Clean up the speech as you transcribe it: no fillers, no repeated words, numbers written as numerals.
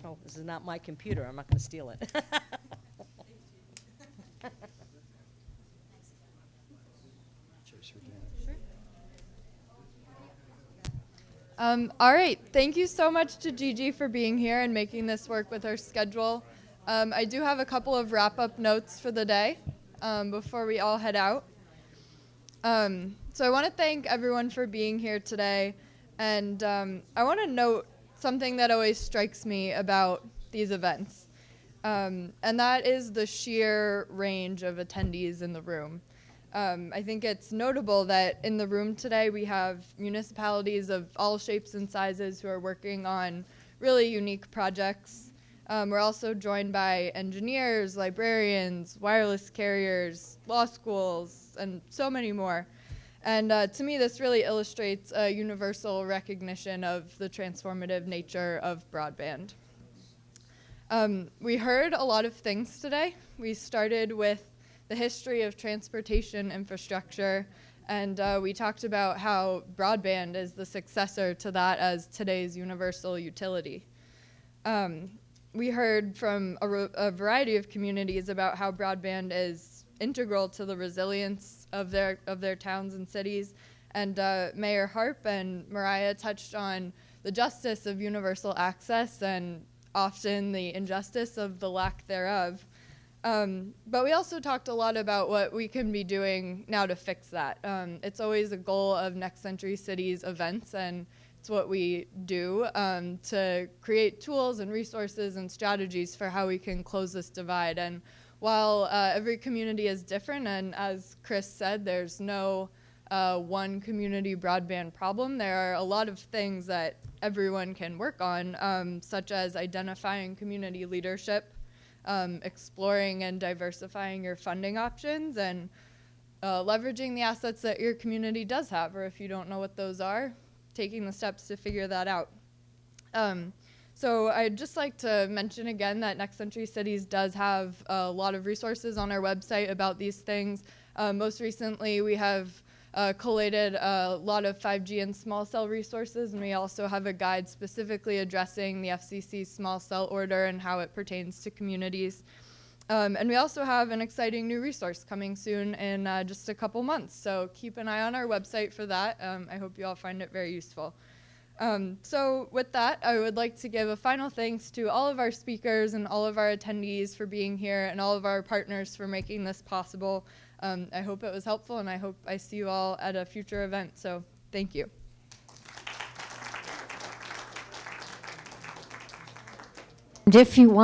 Oh, this is not my computer. I'm not going to steal it. All right, thank you so much to Gigi for being here and making this work with her schedule. I do have a couple of wrap-up notes for the day before we all head out. So I want to thank everyone for being here today, and I want to note something that always strikes me about these events, and that is the sheer range of attendees in the room. I think it's notable that in the room today we have municipalities of all shapes and sizes who are working on really unique projects. We're also joined by engineers, librarians, wireless carriers, law schools, and so many more. And to me, this really illustrates a universal recognition of the transformative nature of broadband. We heard a lot of things today. We started with the history of transportation infrastructure, and we talked about how broadband is the successor to that as today's universal utility. We heard from a variety of communities about how broadband is integral to the resilience of their towns and cities, and Mayor Harp and Mariah touched on the justice of universal access and often the injustice of the lack thereof. But we also talked a lot about what we can be doing now to fix that. It's always a goal of Next Century Cities events, and it's what we do to create tools and resources and strategies for how we can close this divide. And while every community is different, and as Chris said, there's no one community broadband problem, there are a lot of things that everyone can work on, such as identifying community leadership, exploring and diversifying your funding options, and leveraging the assets that your community does have, or if you don't know what those are, taking the steps to figure that out. So I'd just like to mention again that Next Century Cities does have a lot of resources on our website about these things. Most recently, we have collated a lot of 5G and small cell resources, and we also have a guide specifically addressing the FCC's small cell order and how it pertains to communities. And we also have an exciting new resource coming soon in just a couple months, so keep an eye on our website for that. I hope you all find it very useful. So with that, I would like to give a final thanks to all of our speakers and all of our attendees for being here and all of our partners for making this possible. I hope it was helpful, and I hope I see you all at a future event. So thank you. And if you want